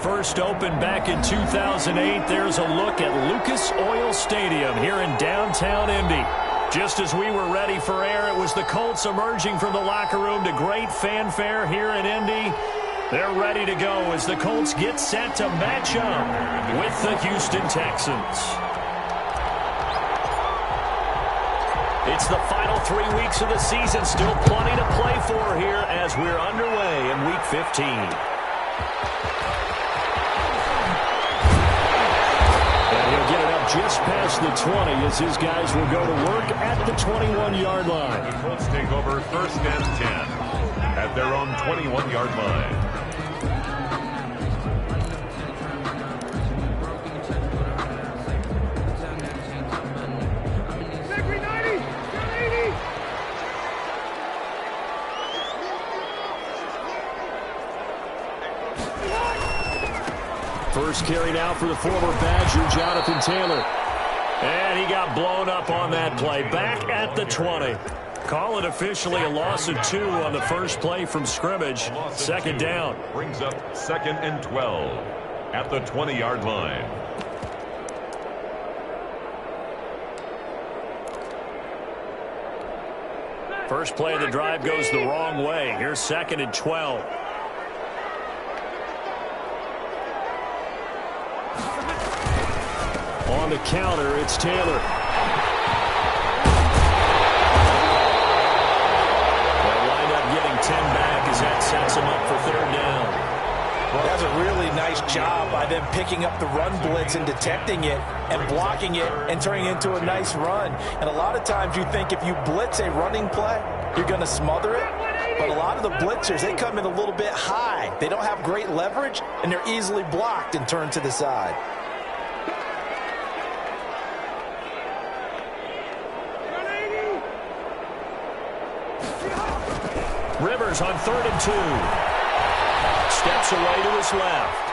First opened back in 2008. There's a look at Lucas Oil Stadium here in downtown Indy. Just as we were ready for air, it was the Colts emerging from the locker room to great fanfare here in Indy. They're ready to go as the Colts get set to match up with the Houston Texans. It's the final 3 weeks of the season. Still plenty to play for here as we're underway in Week 15. Just past the 20 as his guys will go to work at the 21-yard line. The Colts take over 1st and 10 at their own 21-yard line. First carry now for the former Badger, Jonathan Taylor. And he got blown up on that play. Back at the 20. Call it officially a loss of 2 on the first play from scrimmage. Second down. Brings up 2nd and 12 at the 20-yard line. First play of the drive goes the wrong way. Here's 2nd and 12. On the counter, it's Taylor. They'll wind up getting 10 back as that sets him up for 3rd down. That's a really nice job by them picking up the run blitz and detecting it and blocking it and turning it into a nice run. And a lot of times you think if you blitz a running play, you're going to smother it. But a lot of the blitzers, they come in a little bit high. They don't have great leverage, and they're easily blocked and turned to the side. Rivers on 3rd and 2. Steps away to his left.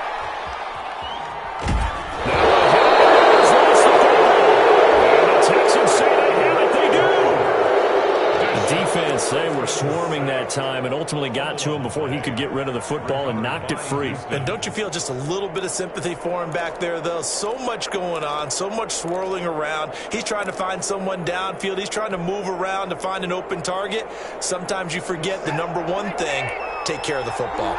And the Texans say they have it. They do. The defense, they were swarming that time and ultimately got to him before he could get rid of the football and knocked it free. And don't you feel just a little bit of sympathy for him back there, though? So much going on, so much swirling around. He's trying to find someone downfield. He's trying to move around to find an open target. Sometimes you forget the number one thing, take care of the football.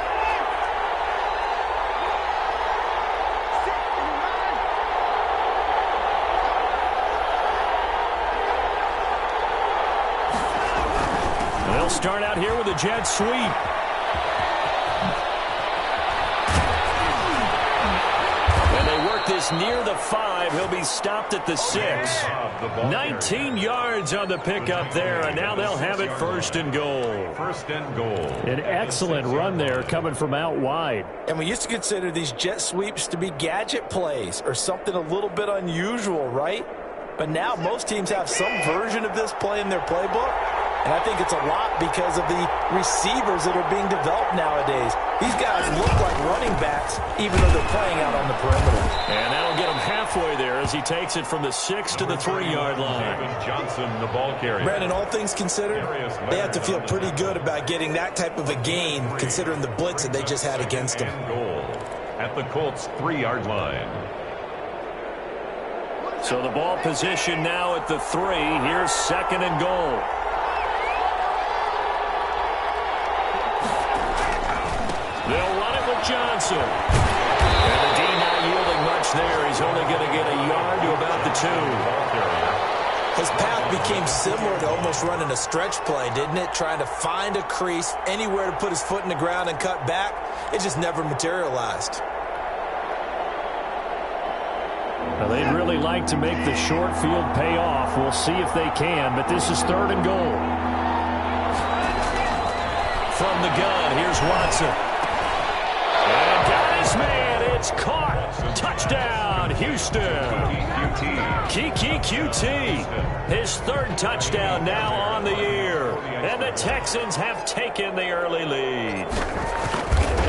They'll start out here with a jet sweep. This near the 5. He'll be stopped at the 6. 19 yards on the pickup there, and now they'll have it 1st and goal. 1st and goal. An excellent run there coming from out wide. And we used to consider these jet sweeps to be gadget plays or something a little bit unusual, right? But now most teams have some version of this play in their playbook. And I think it's a lot because of the receivers that are being developed nowadays. These guys look like running backs, even though they're playing out on the perimeter. And that'll get him halfway there as he takes it from the 6 to the 3-yard line. Johnson, the ball carrier. Brandon, all things considered, they have to feel pretty good about getting that type of a gain, considering the blitz that they just had against them. Goal at the Colts' 3-yard line. So the ball position now at the 3. Here's 2nd and goal. They'll run it with Johnson. And the D not yielding much there. He's only going to get a yard to about the 2. His path became similar to almost running a stretch play, didn't it? Trying to find a crease, anywhere to put his foot in the ground and cut back. It just never materialized. Well, they'd really like to make the short field pay off. We'll see if they can, but this is 3rd and goal. From the gun, here's Watson. And got his man. It's caught. Touchdown, Houston. Kiki QT. His 3rd touchdown now on the year. And the Texans have taken the early lead.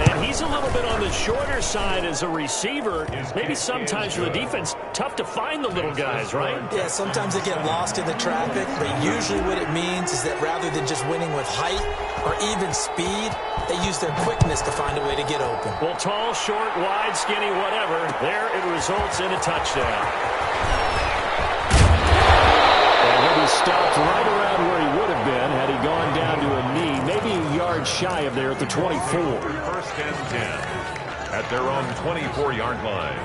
And he's a little bit bit on the shorter side as a receiver. Maybe sometimes for the defense, tough to find the little guys, right? Yeah, sometimes they get lost in the traffic, but usually what it means is that rather than just winning with height or even speed, they use their quickness to find a way to get open. Well, tall, short, wide, skinny, whatever, there it results in a touchdown. And he'll be stopped right around where he would have been had he gone down to a knee, maybe a yard shy of there at the 24. First and 10 at their own 24-yard line.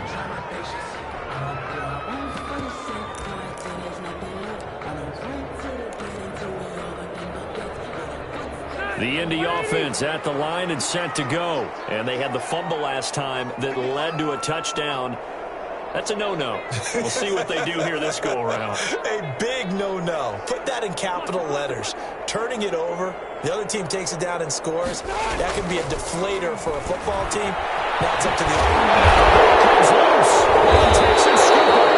The Indy offense at the line and set to go. And they had the fumble last time that led to a touchdown. That's a no-no. We'll see what they do here this go-around. A big no-no. Put that in capital letters. Turning it over, the other team takes it down and scores. That can be a deflator for a football team. Now it's up to the offense. Comes loose. And Texans scoop it.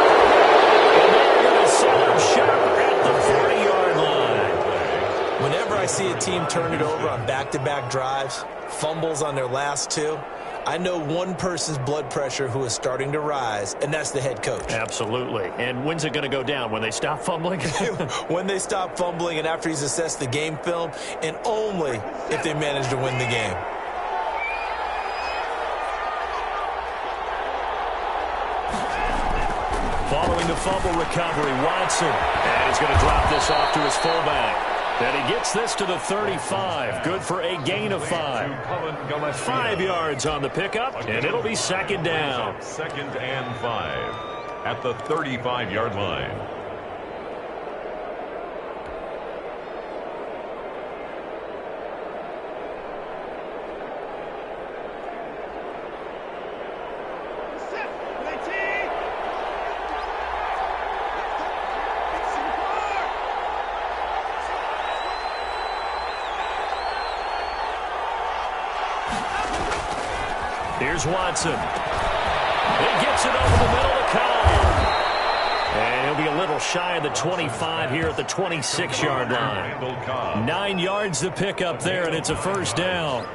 And they're going to set up shop at the 40-yard line. Whenever I see a team turn it over on back-to-back drives, fumbles on their last two, I know one person's blood pressure who is starting to rise, and that's the head coach. Absolutely. And when's it going to go down? When they stop fumbling? When they stop fumbling and after he's assessed the game film, and only if they manage to win the game. Following the fumble recovery, Watson. And he's going to drop this off to his fullback. And he gets this to the 35. Good for a gain of 5. 5 yards on the pickup, and it'll be second down. Second and 5 at the 35-yard line. Here's Watson. He gets it over the middle to Cobb. And he'll be a little shy of the 25 here at the 26-yard line. 9 yards to pick up there, and it's a first down.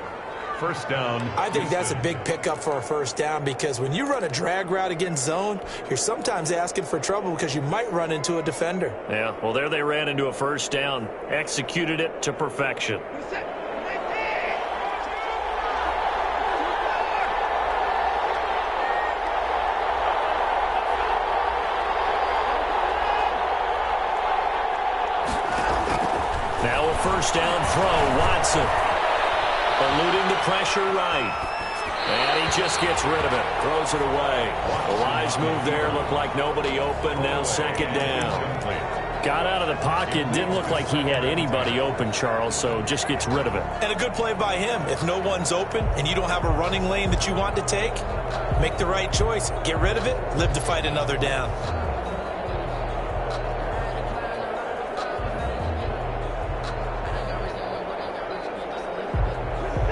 First down. I think that's a big pickup for a first down because when you run a drag route against zone, you're sometimes asking for trouble because you might run into a defender. Yeah, well, there they ran into a first down. Executed it to perfection. First down throw, Watson. Eluding the pressure right. And he just gets rid of it. Throws it away. A wise move there. Looked like nobody open. Now second down. Got out of the pocket. Didn't look like he had anybody open, Charles, so just gets rid of it. And a good play by him. If no one's open and you don't have a running lane that you want to take, make the right choice. Get rid of it. Live to fight another down.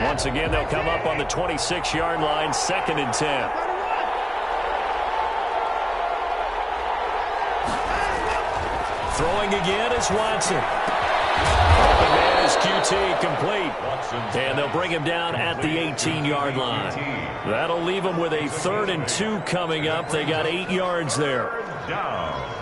Once again, they'll come up on the 26-yard line, second and 10. Throwing again is Watson. Open man is QT, complete. And they'll bring him down at the 18-yard line. That'll leave them with a 3rd and 2 coming up. They got 8 yards there. Down.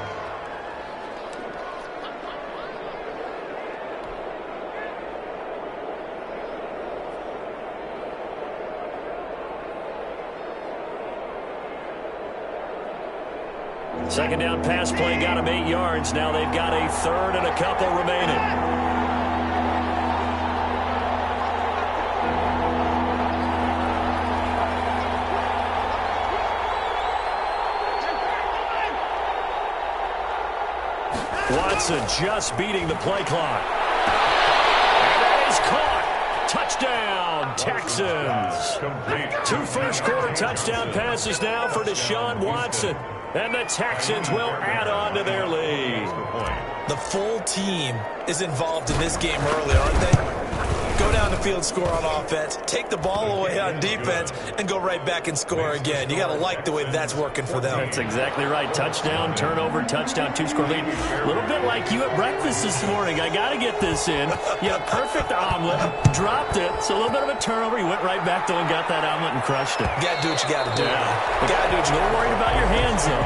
Second down pass play got him 8 yards. Now they've got a 3rd and a couple remaining. Watson just beating the play clock. And that is caught. Touchdown, Texans. 2 first-quarter touchdown passes now for Deshaun Watson. And the Texans will add on to their lead. The full team is involved in this game early, aren't they? Go down the field, score on offense, take the ball away on defense, and go right back and score again. You got to like the way that's working for them. That's exactly right. Touchdown, turnover, touchdown, two-score lead. A little bit like you at breakfast this morning. I got to get this in. You had a perfect omelet, dropped it, so a little bit of a turnover. You went right back, though, and got that omelet and crushed it. You got to do what you got to do. Yeah. You got to do what you got to do. Don't worry about your hands, though.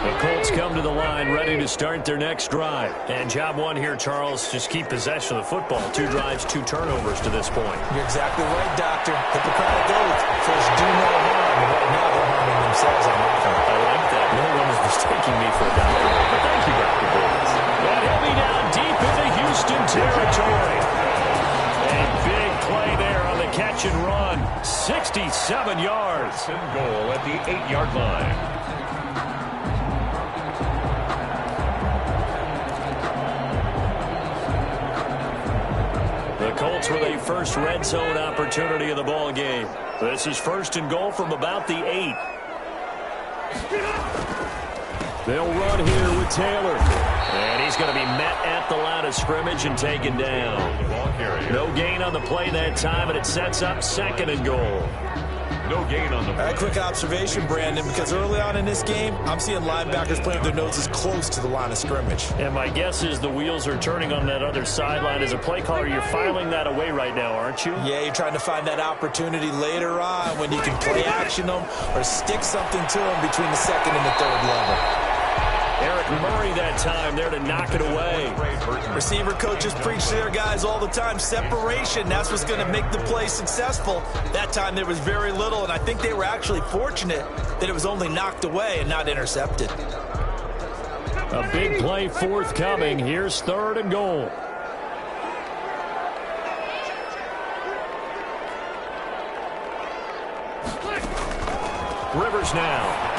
The Colts come to the line, ready to start their next drive. And job one here, Charles, just keep possession of the football. 2 drives, 2 turnovers to this point. You're exactly right, Doctor. Hippocratic oath. First, do no harm. And right now, they're harming themselves on offense. I like that. No one is mistaking me for a doctor. But thank you, Dr. Davis. And he'll be down deep into Houston territory. A big play there on the catch and run. 67 yards. And goal at the 8-yard line. The Colts with a first red zone opportunity in the ball game. This is first and goal from about the 8. They'll run here with Taylor. And he's going to be met at the line of scrimmage and taken down. No gain on the play that time, and it sets up second and goal. No gain on the play. A quick observation, Brandon, because early on in this game, I'm seeing linebackers playing with their noses close to the line of scrimmage. And my guess is the wheels are turning on that other sideline. As a play caller, you're filing that away right now, aren't you? Yeah, you're trying to find that opportunity later on when you can play action them or stick something to them between the second and the third level. Eric Murray that time there to knock it away. Receiver coaches preach to their guys all the time. Separation, that's what's going to make the play successful. That time there was very little, and I think they were actually fortunate that it was only knocked away and not intercepted. A big play forthcoming. Here's third and goal. Rivers now.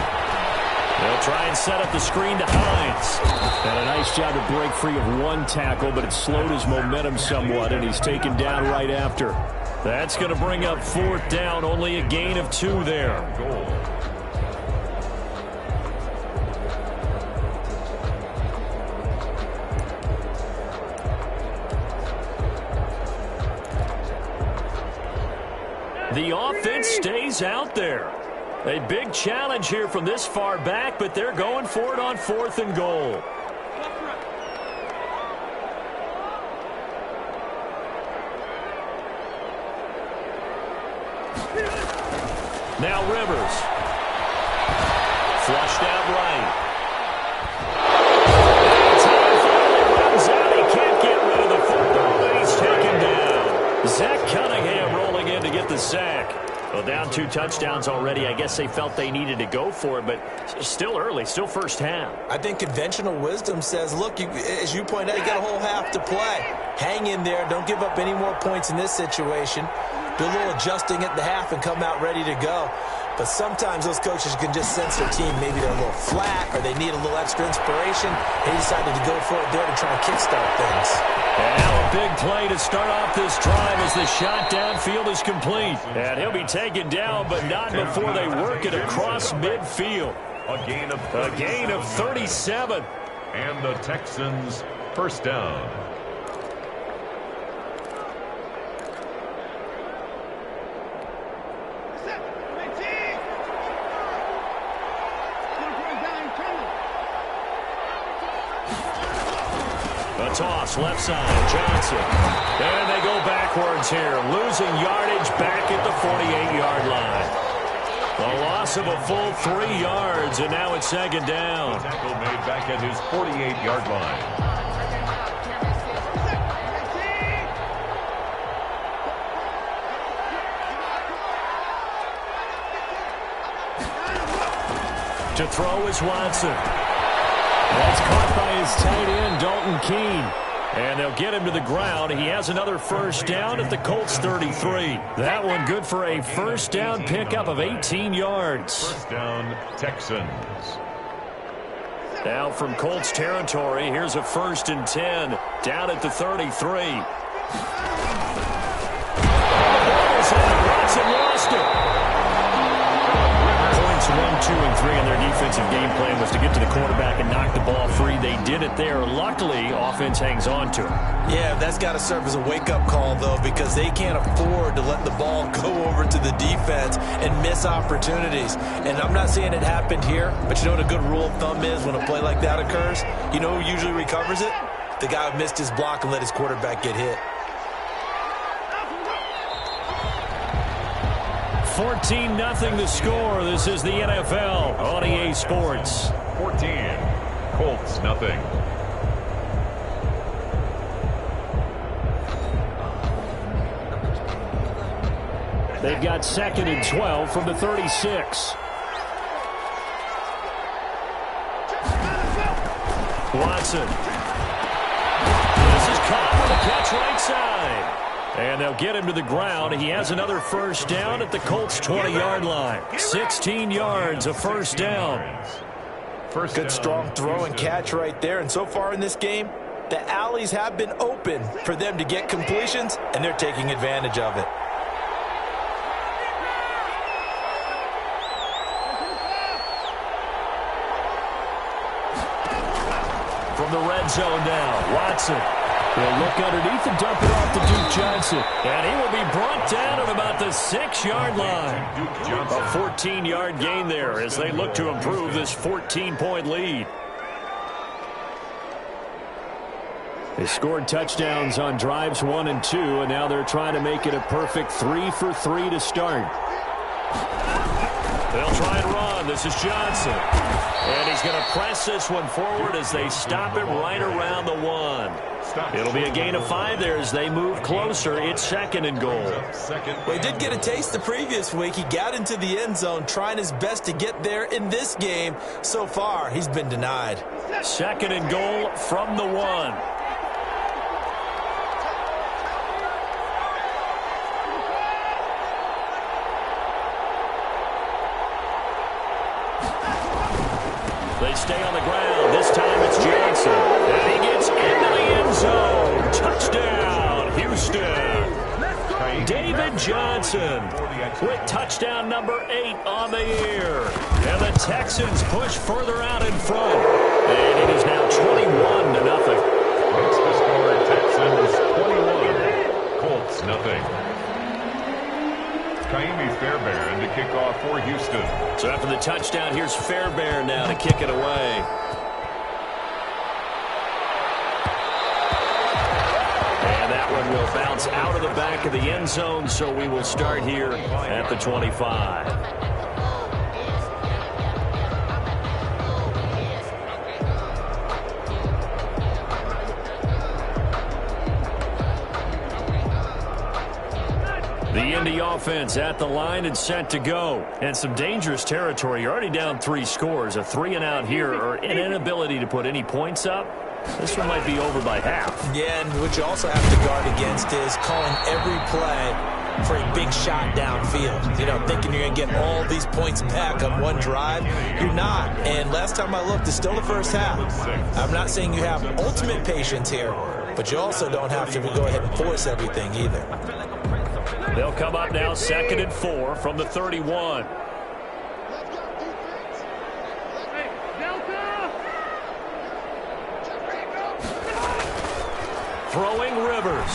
They'll try and set up the screen to Hines. And a nice job to break free of one tackle, but it slowed his momentum somewhat, and he's taken down right after. That's going to bring up fourth down, only a gain of 2 there. The offense stays out there. A big challenge here from this far back, but they're going for it on fourth and goal. Now Rivers. Flushed out right. Runs out. He can't get rid of the football, and he's taken down. Zach Cunningham rolling in to get the sack. Well, down 2 touchdowns already. I guess they felt they needed to go for it, but still early, still first half. I think conventional wisdom says, look, as you point out, you got a whole half to play. Hang in there. Don't give up any more points in this situation. Do a little adjusting at the half and come out ready to go. But sometimes those coaches can just sense their team. Maybe they're a little flat or they need a little extra inspiration. They decided to go for it there to try and kickstart things. And now a big play to start off this drive as the shot downfield is complete. And he'll be taken down, but not before they work it across midfield. A gain of 37. And the Texans first down. Toss left side, Johnson. And they go backwards here, losing yardage back at the 48-yard line. A loss of a full 3 yards, and now it's second down. Tackle made back at his 48-yard line. To throw is Watson. That's caught by his tight end, Dalton Keene. And they'll get him to the ground. He has another first down at the Colts 33. That one good for a first down pickup of 18 yards. First down, Texans. Now from Colts territory, here's a 1st and 10 down at the 33. Watson lost it. Colts 1, 2, and 3 on their defensive game plan was to get to the quarterback and knock the ball free. They did it there. Luckily, offense hangs on to it. Yeah, that's got to serve as a wake-up call, though, because they can't afford to let the ball go over to the defense and miss opportunities. And I'm not saying it happened here, but you know what a good rule of thumb is when a play like that occurs? You know who usually recovers it? The guy who missed his block and let his quarterback get hit. 14-0 the score. This is the NFL on EA Sports. 14, Colts, nothing. They've got 2nd and 12 from the 36. Watson. This is caught with a catch right side. And they'll get him to the ground. He has another first down at the Colts' 20-yard line. 16 yards, a first down. Good strong throw and catch right there. And so far in this game, the alleys have been open for them to get completions, and they're taking advantage of it. From the red zone now, Watson. He'll look underneath and dump it off to Duke Johnson. And he will be brought down at about the 6-yard line. A 14-yard gain there as they look to improve this 14-point lead. They scored touchdowns on drives 1 and 2, and now they're trying to make it a perfect 3 for 3 to start. They'll try and run. This is Johnson. And he's going to press this one forward as they stop it right around the 1. It'll be a gain of 5 there as they move closer. It's 2nd and goal. Well, he did get a taste the previous week. He got into the end zone trying his best to get there in this game. So far, he's been denied. 2nd and goal from the 1. They stay on the ground. This time it's Johnson. And he gets into the end zone. Touchdown, Houston. David Johnson with touchdown number 8 on the year. And the Texans push further out in front. And it is now 21-0. Makes the score Texans 21, Colts nothing. Fairbairn to kick off for Houston. So after the touchdown, here's Fairbairn now to kick it away. And that one will bounce out of the back of the end zone, so we will start here at the 25. The Indy offense at the line and set to go. And some dangerous territory. You're already down 3 scores. A 3-and-out here or an inability to put any points up. This one might be over by half. Yeah, and what you also have to guard against is calling every play for a big shot downfield. You know, thinking you're going to get all these points back on one drive. You're not. And last time I looked, it's still the first half. I'm not saying you have ultimate patience here, but you also don't have to go ahead and force everything either. They'll come up now 2nd and 4 from the 31. Throwing Rivers.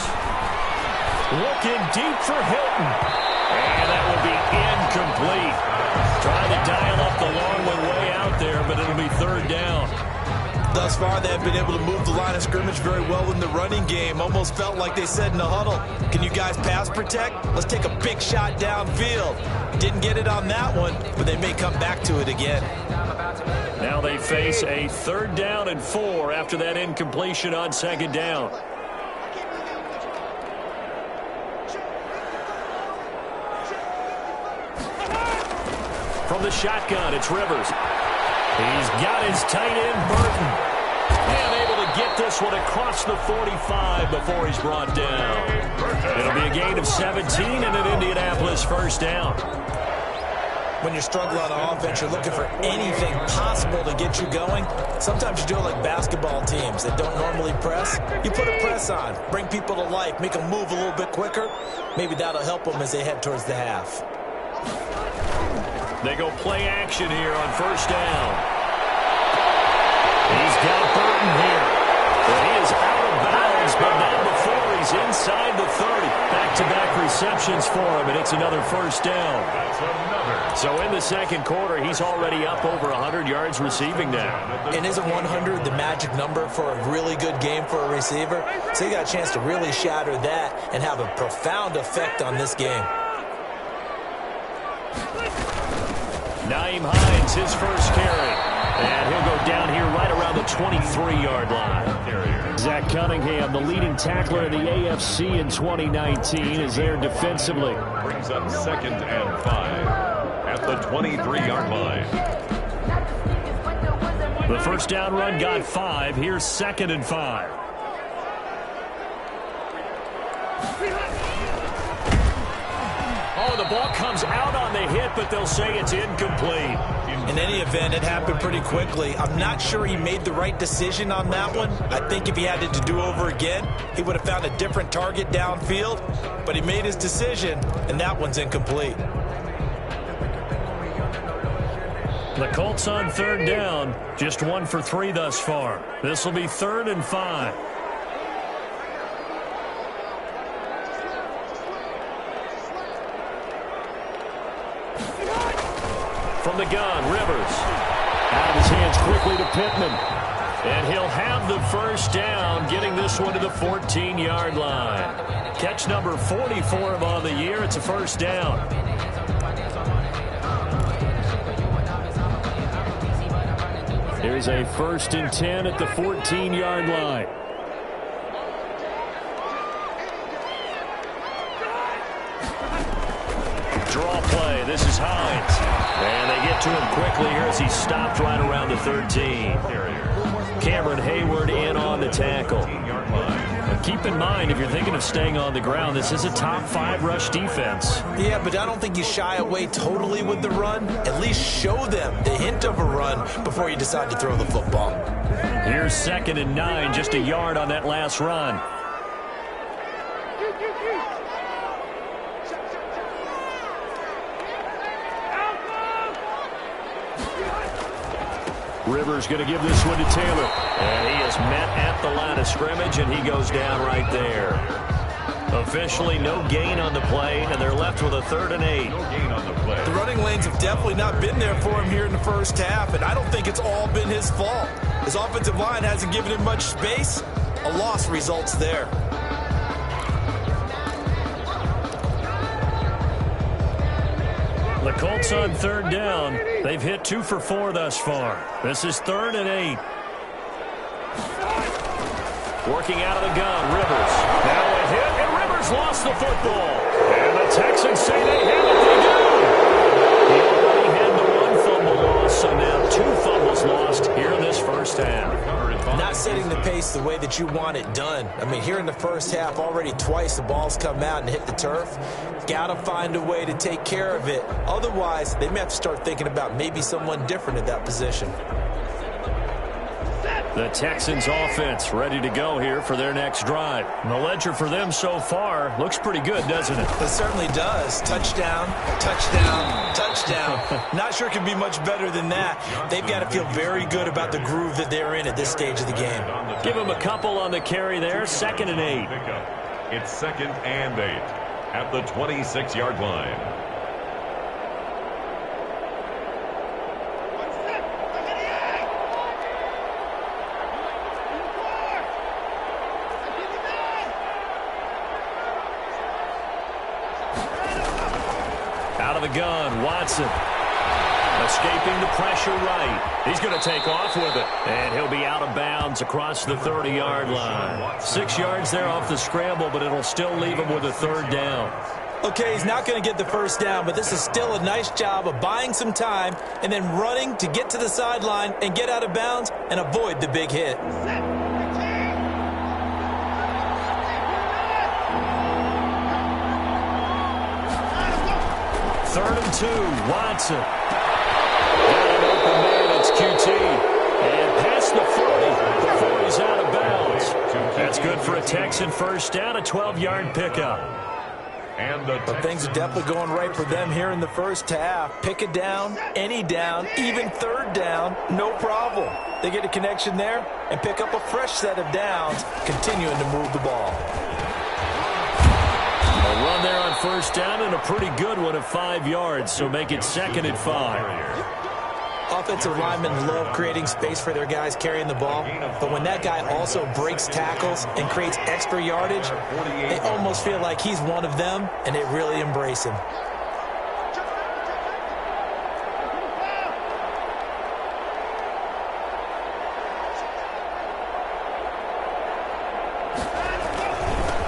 Looking deep for Hilton. And that will be incomplete. Trying to dial up the long one way out there, but it'll be 3rd down. Thus far, they have been able to move the line of scrimmage very well in the running game. Almost felt like they said in the huddle, can you guys pass protect? Let's take a big shot downfield. Didn't get it on that one, but they may come back to it again. Now they face a 3rd down and 4 after that incompletion on 2nd down. From the shotgun, it's Rivers. He's got his tight end, Burton. And able to get this one across the 45 before he's brought down. It'll be a gain of 17 and an Indianapolis first down. When you're struggling on offense, you're looking for anything possible to get you going. Sometimes you do it like basketball teams that don't normally press. You put a press on, bring people to life, make them move a little bit quicker. Maybe that'll help them as they head towards the half. They go play action here on first down. He's got Burton here. And he is out of bounds, but now before he's inside the 30. Back-to-back receptions for him, and it's another first down. That's another. So in the second quarter, he's already up over 100 yards receiving now. And isn't 100 the magic number for a really good game for a receiver? So you got a chance to really shatter that and have a profound effect on this game. Naeem Hines, his first carry. And he'll go down here right around the 23-yard line. Zach Cunningham, the leading tackler in the AFC in 2019, is there defensively. Brings up 2nd and 5 at the 23-yard line. The first down run got 5. Here's 2nd and 5. Oh, the ball comes out on the hit, but they'll say it's incomplete. In any event, it happened pretty quickly. I'm not sure he made the right decision on that one. I think if he had it to do over again, he would have found a different target downfield. But he made his decision, and that one's incomplete. The Colts on third down, just 1 for 3 thus far. This will be 3rd and 5. From the gun, Rivers. Out of his hands quickly to Pittman. And he'll have the first down, getting this one to the 14-yard line. Catch number 44 of on the year. It's a first down. Here's a 1st and 10 at the 14-yard line. Draw play. This is Hines. And they get to him quickly here as he stopped right around the 13. Cameron Hayward in on the tackle. But keep in mind, if you're thinking of staying on the ground, this is a top 5 rush defense. Yeah, but I don't think you shy away totally with the run. At least show them the hint of a run before you decide to throw the football. Here's 2nd and 9, just a yard on that last run. Rivers going to give this one to Taylor. And he is met at the line of scrimmage, and he goes down right there. Officially no gain on the play, and they're left with a 3rd and 8. No gain on the play. The running lanes have definitely not been there for him here in the first half, and I don't think it's all been his fault. His offensive line hasn't given him much space. A loss results there. The Colts on third down. They've hit 2 for 4 thus far. This is 3rd and 8. Working out of the gun, Rivers. Now a hit, and Rivers lost the football. And the Texans say they have it. They do. He already had the 1 fumble loss, so now 2 fumbles lost here in this first half. Not setting the pace the way that you want it done. I mean, here in the first half, already twice the ball's come out and hit the turf. Got to find a way to take care of it. Otherwise, they may have to start thinking about maybe someone different at that position. The Texans offense ready to go here for their next drive. And the ledger for them so far looks pretty good, doesn't it? It certainly does. Touchdown, touchdown, touchdown. Not sure it can be much better than that. They've got to feel very good about the groove that they're in at this stage of the game. Give them a couple on the carry there. 2nd and 8. It's 2nd and 8 at the 26-yard line. Out of the gun, Watson. Escaping the pressure right. He's going to take off with it. And he'll be out of bounds across the 30-yard line. 6 yards there off the scramble, but it'll still leave him with a 3rd down. Okay, he's not going to get the first down, but this is still a nice job of buying some time and then running to get to the sideline and get out of bounds and avoid the big hit. 3rd and 2, Watson. Got an open man, it's QT. And past the 40 before he's out of bounds. That's good for a Texan first down, a 12-yard pickup. And the But things are definitely going right for them here in the first half. Pick a down, any down, even third down, no problem. They get a connection there and pick up a fresh set of downs, continuing to move the ball. A run there on first down and a pretty good one of 5 yards, so make it 2nd and 5. Offensive linemen love creating space for their guys carrying the ball, but when that guy also breaks tackles and creates extra yardage, they almost feel like he's one of them, and they really embrace him.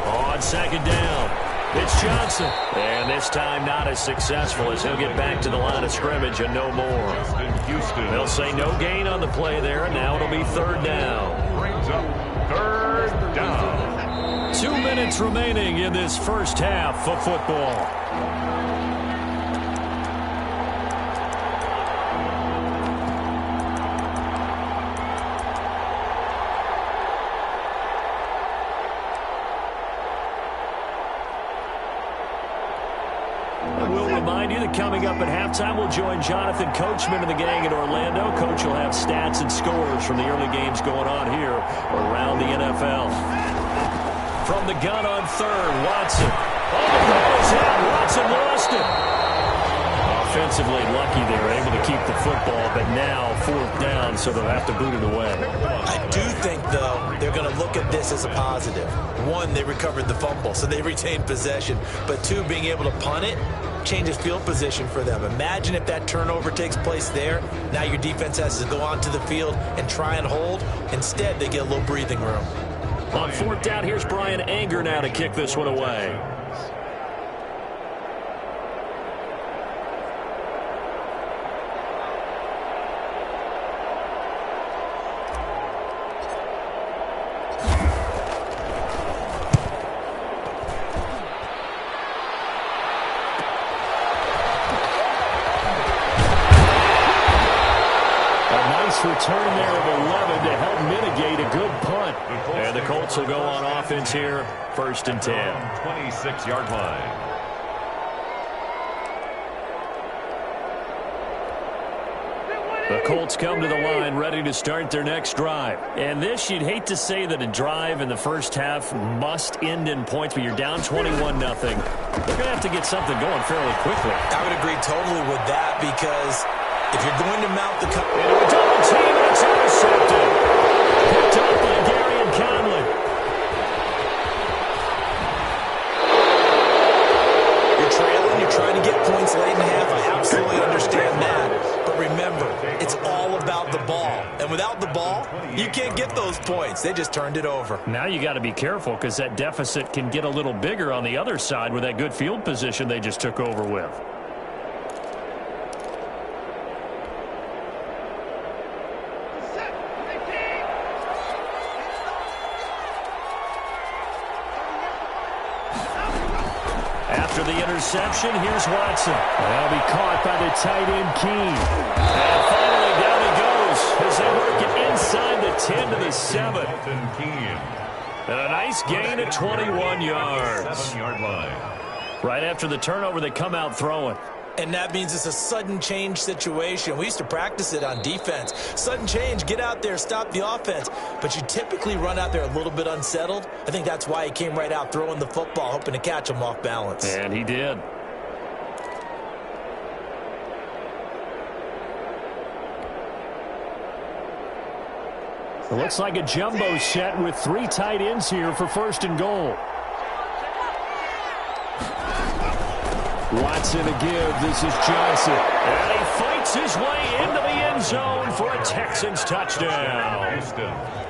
On 2nd down, it's Johnson. And this time not as successful as he'll get back to the line of scrimmage and no more. They'll say no gain on the play there, and now it'll be 3rd down. brings up 3rd down. 2 minutes remaining in this first half of football. Coming up at halftime, we'll join Jonathan Coachman and the gang in Orlando. Coach will have stats and scores from the early games going on here around the NFL. From the gun on 3rd, Watson. Oh, the ball is out. Watson lost it. Offensively lucky they were able to keep the football, but now 4th down, so they'll have to boot it away. I do think, though, they're going to look at this as a positive. 1, they recovered the fumble, so they retained possession. But 2, being able to punt it changes field position for them. Imagine if that turnover takes place there. Now your defense has to go onto the field and try and hold. Instead, they get a little breathing room. On 4th down, here's Brian Anger now to kick this one away. Return there of 11 to help mitigate a good punt. And the Colts will go on offense here, 1st and 10. 26-yard line. The Colts come to the line ready to start their next drive. And this, you'd hate to say that a drive in the first half must end in points, but you're down 21-0. They're going to have to get something going fairly quickly. I would agree totally with that, because if you're going to mount the into a double team, and it's intercepted. Picked up by Gary and Conley. You're trailing, you're trying to get points late in the half. I absolutely understand that. But remember, it's all about the ball. And without the ball, you can't get those points. They just turned it over. Now you got to be careful, because that deficit can get a little bigger on the other side with that good field position they just took over with. After the interception, here's Watson. That'll be caught by the tight end, Keene. And finally, down he goes as they work it inside the 10 to the 7. And a nice gain of 21 yards. 7-yard line. Right after the turnover, they come out throwing. And that means it's a sudden change situation. We used to practice it on defense. Sudden change, get out there, stop the offense. But you typically run out there a little bit unsettled. I think that's why he came right out throwing the football, hoping to catch him off balance. And he did. It looks like a jumbo set with 3 tight ends here for 1st and goal. Watson to give. This is Johnson. And he fights his way into the end zone for a Texans touchdown.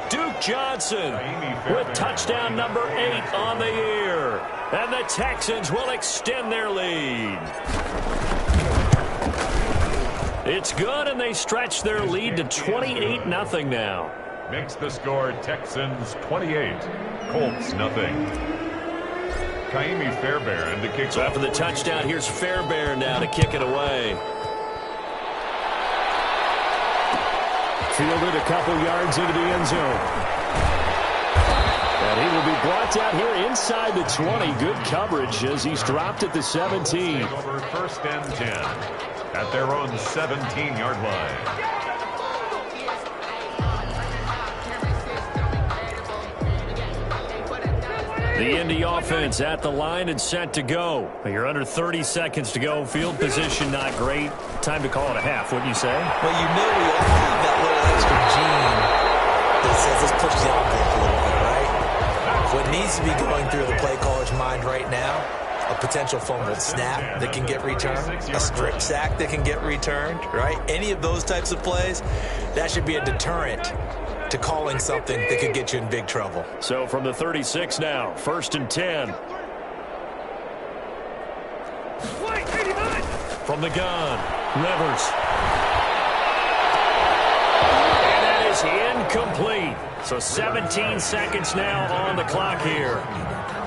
Duke Johnson with touchdown number 8 on the year. And the Texans will extend their lead. It's good, and they stretch their lead to 28-0 now. Makes the score Texans 28, Colts nothing. Kaimi Fairbairn to kick. So after the touchdown, here's Fairbairn now to kick it away. Fielded a couple yards into the end zone. And he will be brought down here inside the 20. Good coverage as he's dropped at the 17. Over 1st and 10 at their own 17-yard line. The Indy offense at the line and set to go. You're under 30 seconds to go. Field position not great. Time to call it a half, wouldn't you say? Well, you know we all have that little extra gene that says let's push the envelope a little bit, right? What needs to be going through the play caller's mind right now, a potential fumbled snap that can get returned, a strip sack that can get returned, right? Any of those types of plays, that should be a deterrent to calling something that could get you in big trouble. So from the 36 now, 1st and 10. From the gun, Rivers. And that is incomplete. So 17 seconds now on the clock here.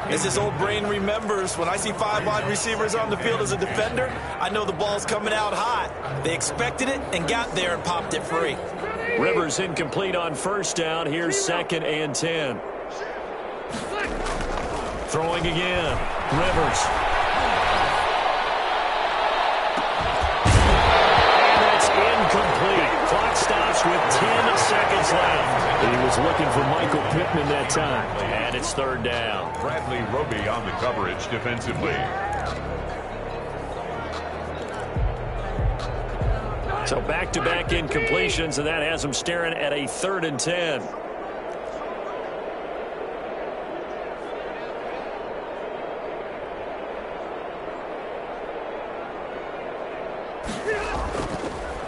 As this old brain remembers, when I see 5 wide receivers on the field as a defender, I know the ball's coming out hot. They expected it and got there and popped it free. Rivers incomplete on 1st down. Here's 2nd and 10. Throwing again. Rivers. And that's incomplete. Clock stops with 10 seconds left. He was looking for Michael Pittman that time. And it's 3rd down. Bradley Roby on the coverage defensively. So back-to-back incompletions, and that has him staring at a 3rd and 10.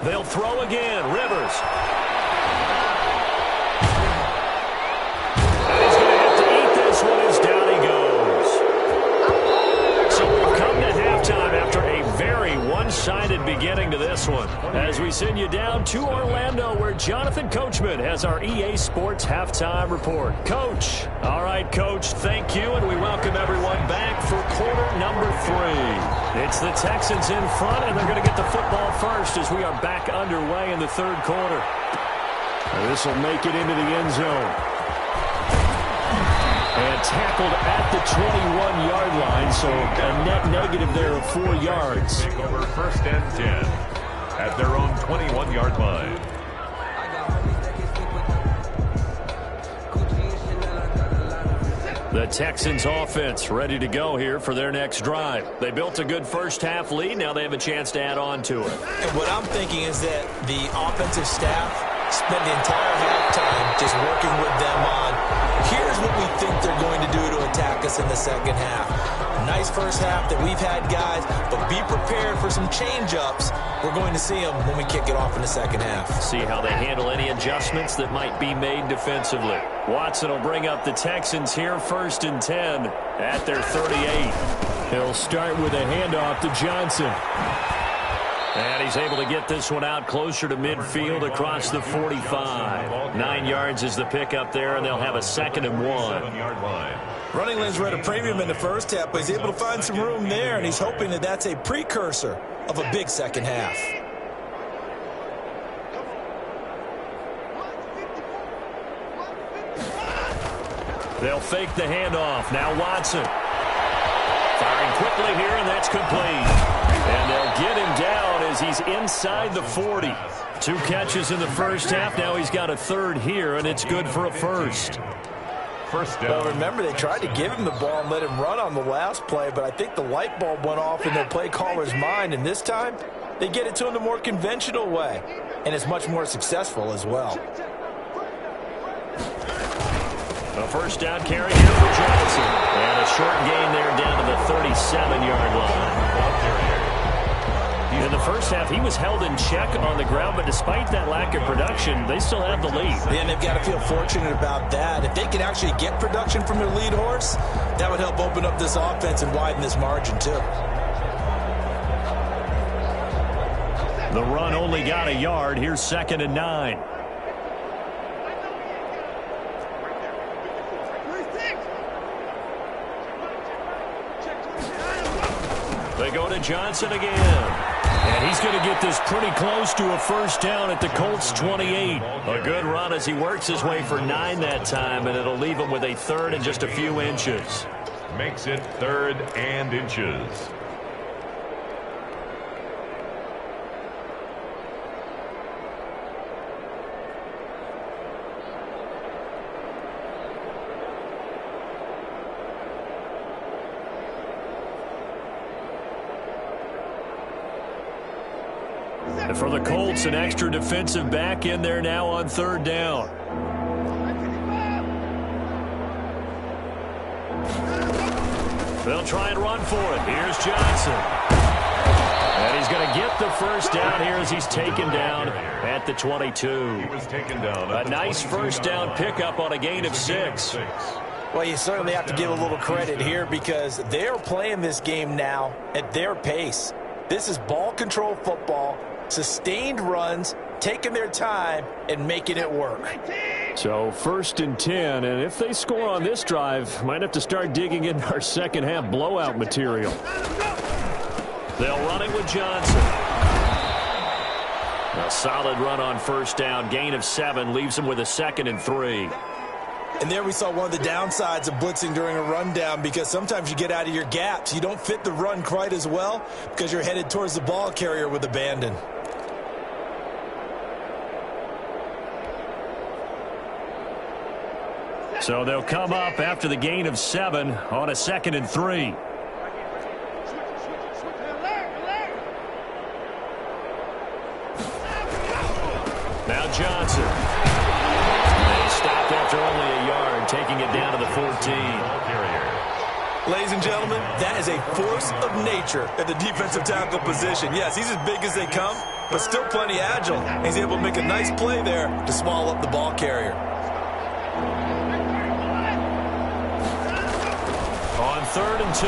They'll throw again. Rivers. And he's going to have to eat this one as down he goes. So we've come to halftime after a very one-sided beginning to this one. As we send you down to Orlando, where Jonathan Coachman has our EA Sports halftime report. Coach. All right, Coach, thank you, and we welcome everyone back for quarter number 3. It's the Texans in front, and they're going to get the football first as we are back underway in the 3rd quarter. This will make it into the end zone. And tackled at the 21-yard line, so a net negative there of 4 yards. Take over 1st and 10 at their own 21-yard line. The Texans offense ready to go here for their next drive. They built a good 1st half lead. Now they have a chance to add on to it. And what I'm thinking is that the offensive staff spent the entire halftime just working with them on, here's what we think they're going to do to attack us in the 2nd half. Nice 1st half that we've had, guys, but be prepared for some change-ups. We're going to see them when we kick it off in the 2nd half. See how they handle any adjustments that might be made defensively. Watson will bring up the Texans here 1st and 10 at their 38. He'll start with a handoff to Johnson. And he's able to get this one out closer to midfield across the 45. 9 yards is the pickup there, and they'll have a 2nd and 1. 7-yard line. Running lanes were at a premium in the 1st half, but he's able to find some room there, and he's hoping that that's a precursor of a big 2nd half. They'll fake the handoff. Now Watson. Firing quickly here, and that's complete. And they'll get him down as he's inside the 40. 2 catches in the 1st half. Now he's got a 3rd here, and it's good for a 1st. 1st down. Well, remember, they tried to give him the ball and let him run on the last play, but I think the light bulb went off in their play caller's mind, and this time they get it to him the more conventional way, and it's much more successful as well. A 1st down carry here for Johnson. And a short gain there down to the 37-yard line. In the 1st half, he was held in check on the ground, but despite that lack of production, they still have the lead. And they've got to feel fortunate about that. If they can actually get production from their lead horse, that would help open up this offense and widen this margin, too. The run only got a yard. Here's 2nd and 9. They go to Johnson again. And he's going to get this pretty close to a first down at the Colts 28. A good run as he works his way for 9 that time, and it'll leave him with a third and just a few inches. Makes it 3rd and inches. And for the Colts, an extra defensive back in there now on 3rd down. They'll try and run for it. Here's Johnson. And he's going to get the first down here as he's taken down at the 22. He was taken down a nice first down pickup on a gain of 6. Well, you certainly have to give a little credit here because they're playing this game now at their pace. This is ball control football, sustained runs, taking their time, and making it work. So 1st and 10, and if they score on this drive, might have to start digging in our second half blowout material. They'll run it with Johnson. A solid run on 1st down, gain of 7, leaves him with a 2nd and 3. And there we saw one of the downsides of blitzing during a rundown because sometimes you get out of your gaps. You don't fit the run quite as well because you're headed towards the ball carrier with abandon. So they'll come up after the gain of 7 on a 2nd and 3. Now Johnson. They stopped after only a yard, taking it down to the 14. Ladies and gentlemen, that is a force of nature at the defensive tackle position. Yes, he's as big as they come, but still plenty agile. He's able to make a nice play there to swallow up the ball carrier. On 3rd and 2,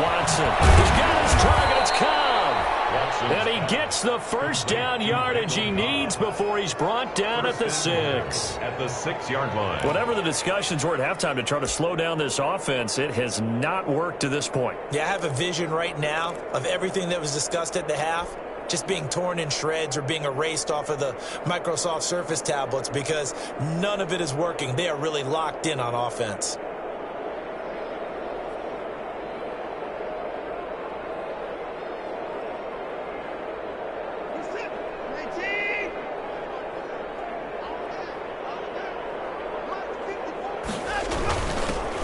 Watson. He's got his target. It's Cobb. And he gets the first down yardage he needs before he's brought down at the 6. At the 6-yard line. Whatever the discussions were at halftime to try to slow down this offense, it has not worked to this point. Yeah, I have a vision right now of everything that was discussed at the half just being torn in shreds or being erased off of the Microsoft Surface tablets because none of it is working. They are really locked in on offense.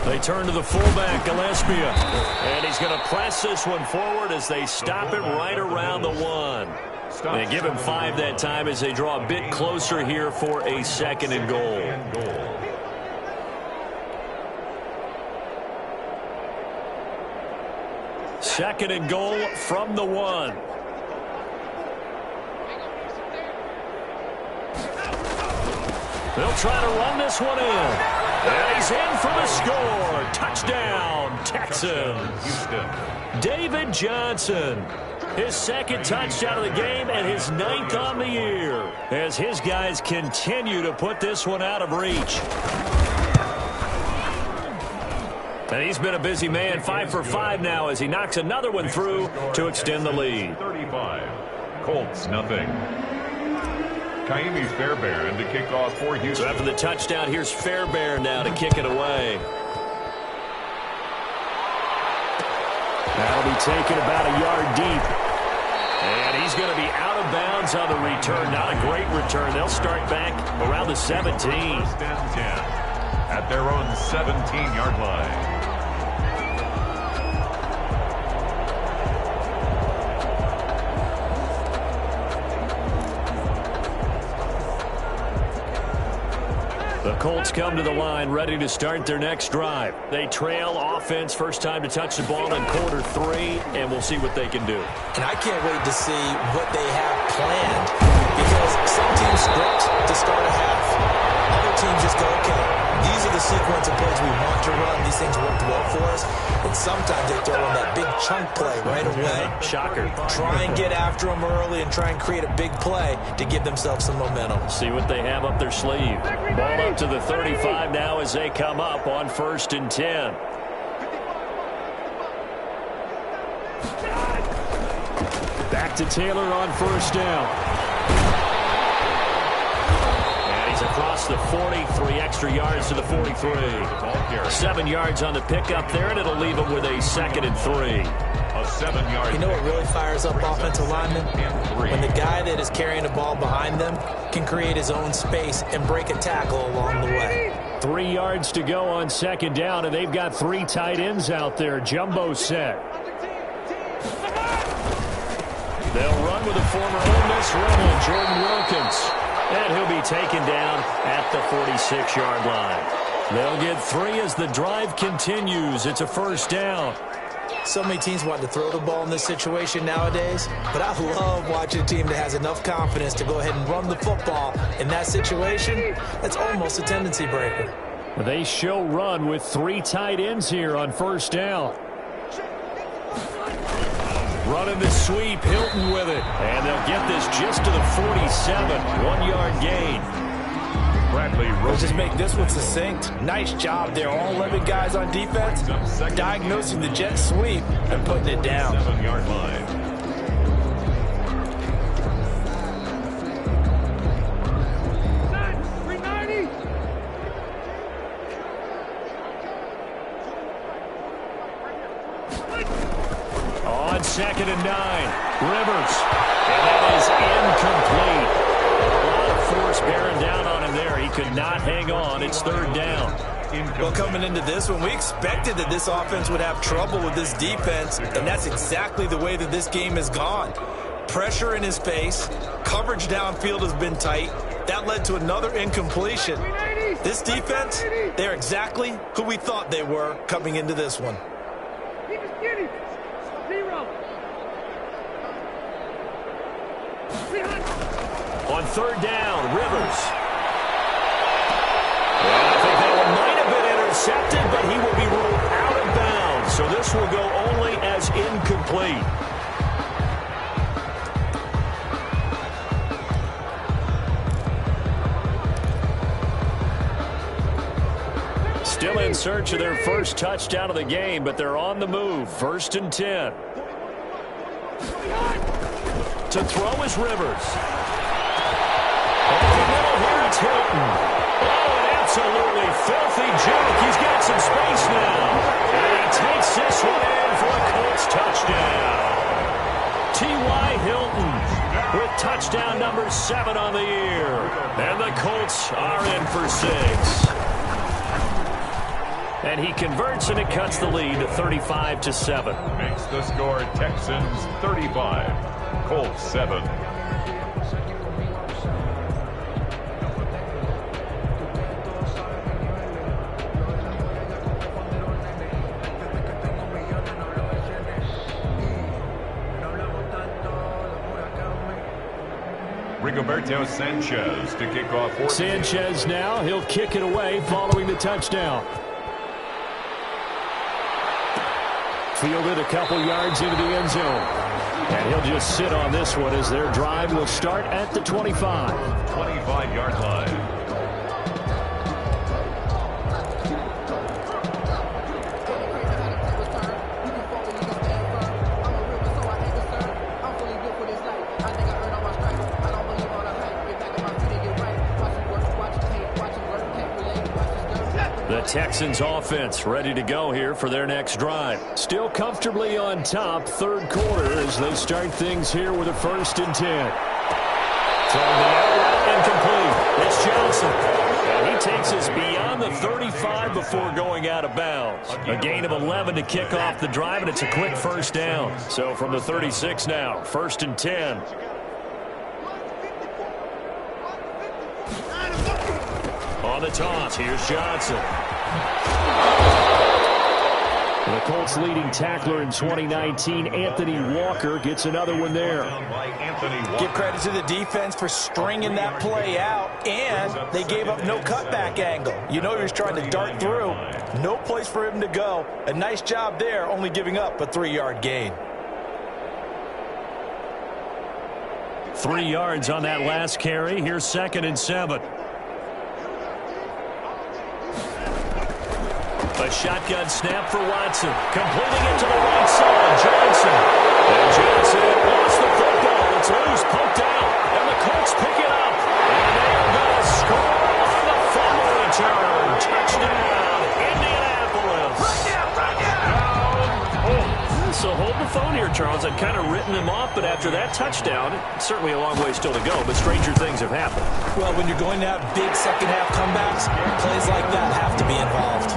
They turn to the fullback, Gillespie. And he's going to press this one forward as they stop it right around the 1. They give him 5 that time as they draw a bit closer here for a 2nd and goal. 2nd and goal from the 1. They'll try to run this one in. And he's in for the score. Touchdown, Texans. David Johnson. His 2nd touchdown of the game and his 9th on the year as his guys continue to put this one out of reach. And he's been a busy man, 5 for 5 now as he knocks another one through to extend the lead. 35. Colts, nothing. Kaimi Fairbairn to kick off for Houston. So after the touchdown, here's Fairbairn now to kick it away. That'll be taken about a yard deep. And he's going to be out of bounds on the return. Not a great return. They'll start back around the 17. 1st and 10 at their own 17-yard line. The Colts come to the line ready to start their next drive. They trail offense, first time to touch the ball in quarter 3, and we'll see what they can do. And I can't wait to see what they have planned because some teams script to start a half. Other teams just go, okay, these are the sequence of plays we want to run. These things worked well for us. And sometimes they throw in that big chunk play right away. Shocker. Try and get after them early and try and create a big play to give themselves some momentum. See what they have up their sleeve. Ball up to the 35 now as they come up on 1st and 10. Back to Taylor on first down. And he's across the 40, 3 extra yards to the 43. 7 yards on the pickup there, and it'll leave him with a 2nd and 3. A 7-yard. You know what really fires up offensive linemen? When the guy that is carrying the ball behind them can create his own space and break a tackle along the way. 3 yards to go on 2nd down, and they've got 3 tight ends out there. Jumbo set. They'll run with a former Ole Miss Rebel, Jordan Wilkins. And he'll be taken down at the 46-yard line. They'll get 3 as the drive continues. It's a 1st down. So many teams want to throw the ball in this situation nowadays, but I love watching a team that has enough confidence to go ahead and run the football. In that situation, that's almost a tendency breaker. They show run with 3 tight ends here on 1st down. Running the sweep, Hilton with it. And they'll get this just to the 47. 1-yard gain. Let's just make this one succinct. Nice job there. All 11 guys on defense diagnosing the jet sweep and putting it down. 7-yard line. On 2nd and 9, Rivers. And that is incomplete. A lot of force bearing down on him there. He could not hang on. It's 3rd down. Well, coming into this one, we expected that this offense would have trouble with this defense, and that's exactly the way that this game has gone. Pressure in his face. Coverage downfield has been tight. That led to another incompletion. This defense, they're exactly who we thought they were coming into this one. On 3rd down, Rivers. And I think that one might have been intercepted, but he will be ruled out of bounds. So this will go only as incomplete. Still in search of their first touchdown of the game, but they're on the move. 1st and 10. To throw is Rivers. Over the middle here, it's Hilton. Oh, an absolutely filthy juke. He's got some space now. And he takes this one in for a Colts touchdown. T.Y. Hilton with touchdown number 7 on the year. And the Colts are in for 6. And he converts, and it cuts the lead to 35-7. Makes the score Texans 35, Colts 7. Rigoberto Sanchez to kick off. Sanchez now, he'll kick it away following the touchdown. Fielded a couple yards into the end zone. And he'll just sit on this one as their drive will start at the 25. 25-yard line. The Texans offense ready to go here for their next drive. Still comfortably on top, 3rd quarter as they start things here with a 1st and 10. Throwing the out incomplete. It's Johnson. And he takes us beyond the 35 before going out of bounds. A gain of 11 to kick off the drive, and it's a quick 1st down. So from the 36 now, 1st and 10. On the toss, here's Johnson. The Colts leading tackler in 2019, Anthony Walker, gets another one there. Give credit to the defense for stringing that play out, and they gave up no cutback angle. You know he was trying to dart through. No place for him to go. A nice job there, only giving up a 3-yard gain. 3 yards on that last carry. Here's 2nd and 7. A A shotgun snap for Watson. Completing it to the right side. Johnson. And Johnson lost the football. It's loose, poked out. And the Colts pick it up. And they are going to score on the fumble return. Touchdown, Indianapolis. So hold the phone here, Charles. I'd kind of written him off, but after that touchdown, it's certainly a long way still to go, but stranger things have happened. Well, when you're going to have big second-half comebacks, plays like that have to be involved.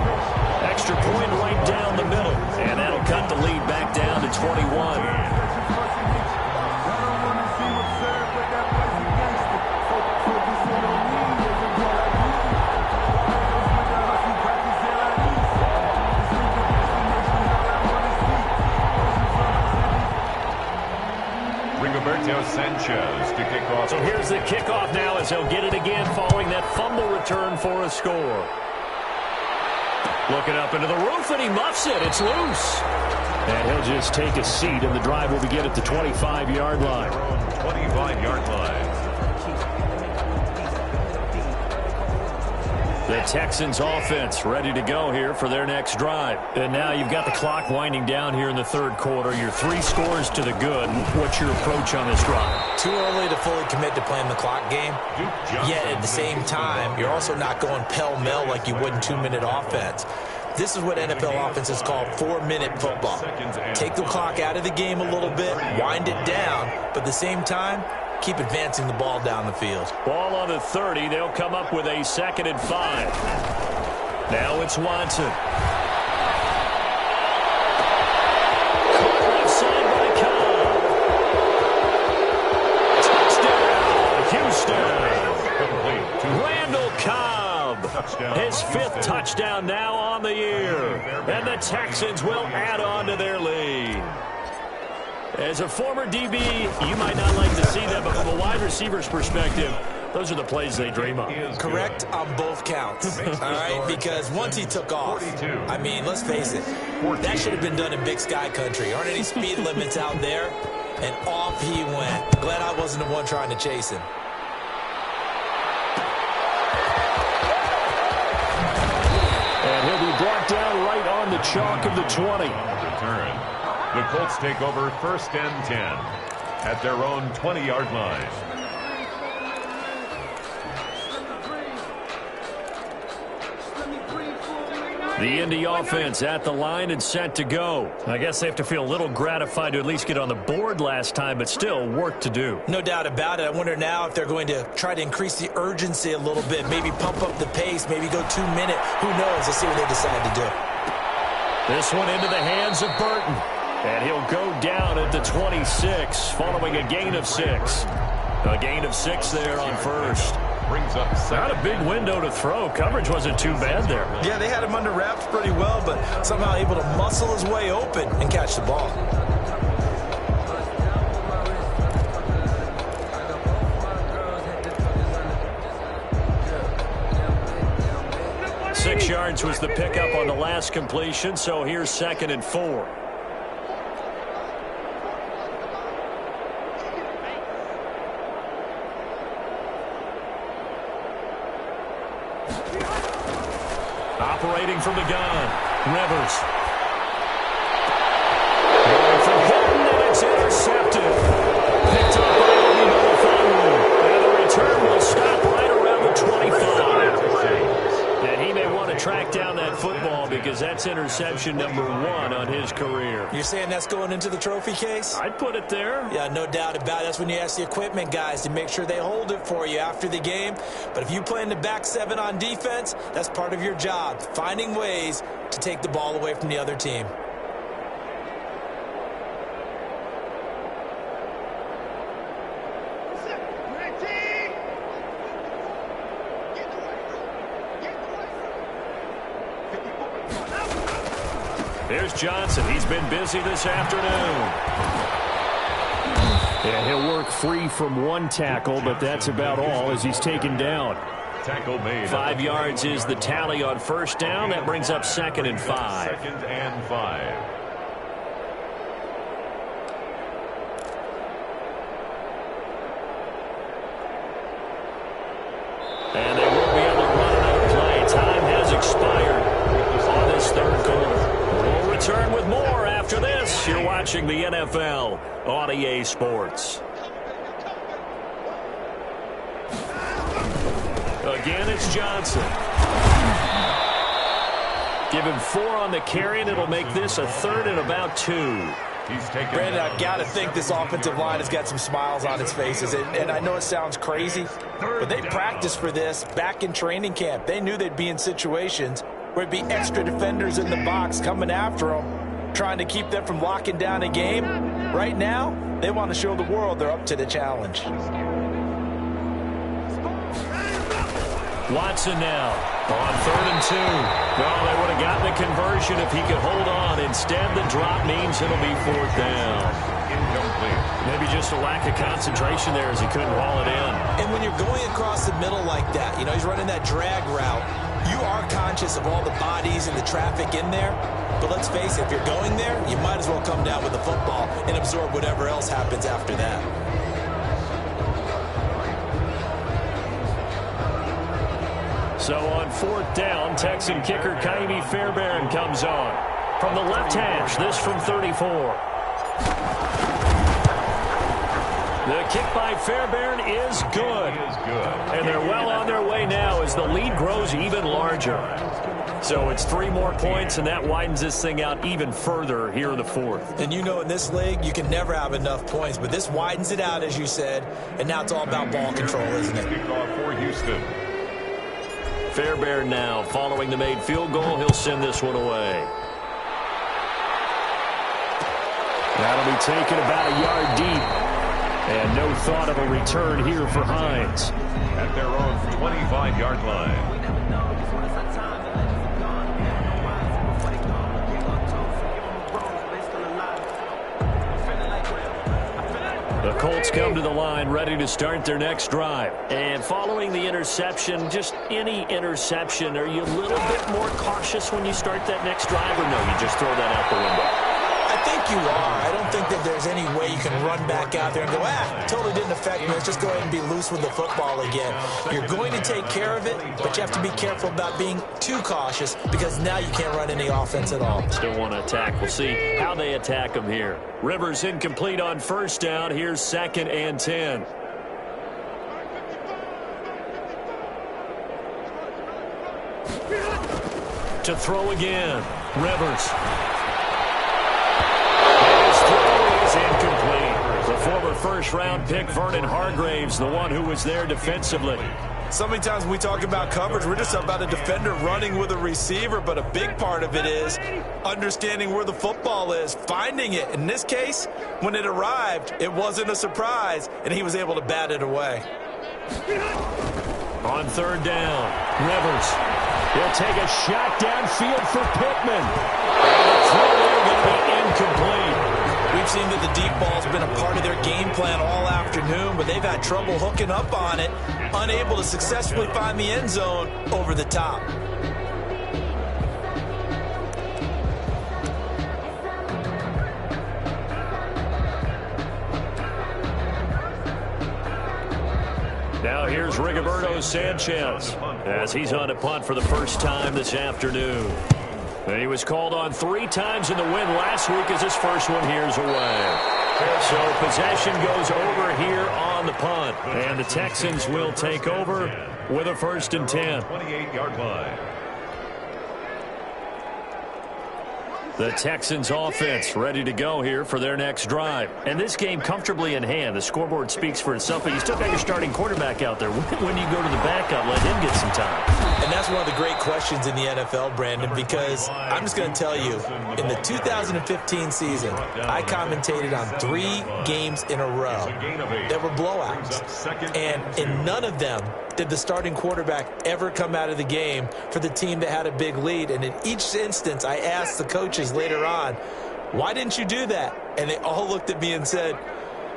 Extra point right down the middle, and that'll cut the lead back down to 21. Sanchez to kick off. So here's the kickoff now as he'll get it again following that fumble return for a score. Looking up into the roof, and he muffs it. It's loose. And he'll just take a seat, and the drive will begin at the 25-yard line. 25-yard line. The Texans offense ready to go here for their next drive. And now you've got the clock winding down here in the third quarter. Your 3 scores to the good. What's your approach on this drive? Too early to fully commit to playing the clock game. Yet at the same time, you're also not going pell-mell like you would in 2-minute offense. This is what NFL offenses call 4-minute football. Take the clock out of the game a little bit, wind it down, but at the same time, keep advancing the ball down the field. Ball on the 30. They'll come up with a 2nd and 5. Now it's Watson. Caught left side by Cobb. Touchdown, Houston. Randall Cobb. His 5th touchdown now on the year. And the Texans will add on to their lead. As a former DB, you might not like to see that, but from a wide receiver's perspective, those are the plays they dream of. Correct on both counts, all right? Because once he took off, I mean, let's face it, that should have been done in Big Sky country. Aren't any speed limits out there? And off he went. Glad I wasn't the one trying to chase him. And he'll be brought down right on the chalk of the 20. Return. The Colts take over 1st and 10 at their own 20-yard line. The Indy offense at the line and set to go. I guess they have to feel a little gratified to at least get on the board last time, but still work to do. No doubt about it. I wonder now if they're going to try to increase the urgency a little bit, maybe pump up the pace, maybe go 2-minute. Who knows? Let's see what they decide to do. This one into the hands of Burton. And he'll go down at the 26, following a gain of 6. A gain of 6 there on 1st. Brings up not a big window to throw. Coverage wasn't too bad there. Yeah, they had him under wraps pretty well, but somehow able to muscle his way open and catch the ball. Six yards was the pickup on the last completion, so here's 2nd and 4. Operating from the gun, Rivers. Going for Hilton, and it's intercepted. Picked up by Obi-Melifonwu. And the return will stop right around the 25. And he may want to track down that football because that's interception number 1 on his career. You're saying that's going into the trophy case? I'd put it there. Yeah, no doubt about it. That's when you ask the equipment guys to make sure they hold it for you after the game. But if you play in the back 7 on defense, that's part of your job, finding ways to take the ball away from the other team. Here's Johnson. He's been busy this afternoon. And he'll work free from 1 tackle, but that's about all as he's taken down. Tackle made. 5 yards is the tally on 1st down. That brings up 2nd and 5. 2nd and 5. And they won't be able to run another play. Time has expired on this 3rd return with more after this. You're watching the NFL on EA Sports. Again, it's Johnson. Give him 4 on the carry, and it'll make this a 3rd and about 2. Brandon, I've got to think this offensive line has got some smiles on its faces. And I know it sounds crazy, but they practiced for this back in training camp. They knew they'd be in situations where it'd be extra defenders in the box coming after them, trying to keep them from locking down a game. Right now, they want to show the world they're up to the challenge. Watson now on 3rd and 2. Well, they would have gotten the conversion if he could hold on. Instead, the drop means it'll be 4th down. Incomplete. Maybe just a lack of concentration there as he couldn't haul it in. And when you're going across the middle like that, you know, he's running that drag route, you are conscious of all the bodies and the traffic in there. But let's face it, if you're going there, you might as well come down with the football and absorb whatever else happens after that. So on 4th down, Texan kicker Kaimi Fairbairn comes on. From the left hash, this from 34. The kick by Fairbairn is good. And they're well on their way now as the lead grows even larger. So it's 3 more points, and that widens this thing out even further here in the 4th. And you know in this league, you can never have enough points, but this widens it out, as you said, and now it's all about ball control, isn't it? Kickoff for Houston. Fairbairn now, following the made field goal, he'll send this one away. That'll be taken about a yard deep. And no thought of a return here for Hines. At their own 25-yard line. The Colts come to the line ready to start their next drive. And following the interception, just any interception, are you a little bit more cautious when you start that next drive, or no, you just throw that out the window? I think you are. I don't think that there's any way you can run back out there and go, totally didn't affect me. Let's just go ahead and be loose with the football again. You're going to take care of it, but you have to be careful about being too cautious because now you can't run any offense at all. Still want to attack. We'll see how they attack them here. Rivers incomplete on 1st down. Here's 2nd and 10. To throw again. Rivers. Incomplete. The former first-round pick, Vernon Hargraves, the one who was there defensively. So many times when we talk about coverage, we're just about a defender running with a receiver, but a big part of it is understanding where the football is, finding it. In this case, when it arrived, it wasn't a surprise, and he was able to bat it away. On 3rd down, Rivers. He'll take a shot downfield for Pittman. And the throw there going to be incomplete. We've seen that the deep ball's been a part of their game plan all afternoon, but they've had trouble hooking up on it, unable to successfully find the end zone over the top. Now here's Rigoberto Sanchez as he's on a punt for the first time this afternoon. And he was called on 3 times in the win last week as his first one here's away. So possession goes over here on the punt. And the Texans will take over with a 1st and 10. 28-yard line. The Texans offense ready to go here for their next drive. And this game comfortably in hand. The scoreboard speaks for itself, but you still got your starting quarterback out there. When you go to the backup, let him get some time. And that's one of the great questions in the NFL, Brandon, because I'm just going to tell you, in the 2015 season, I commentated on 3 games in a row that were blowouts. And in none of them did the starting quarterback ever come out of the game for the team that had a big lead. And in each instance, I asked the coaches later on, why didn't you do that? And they all looked at me and said,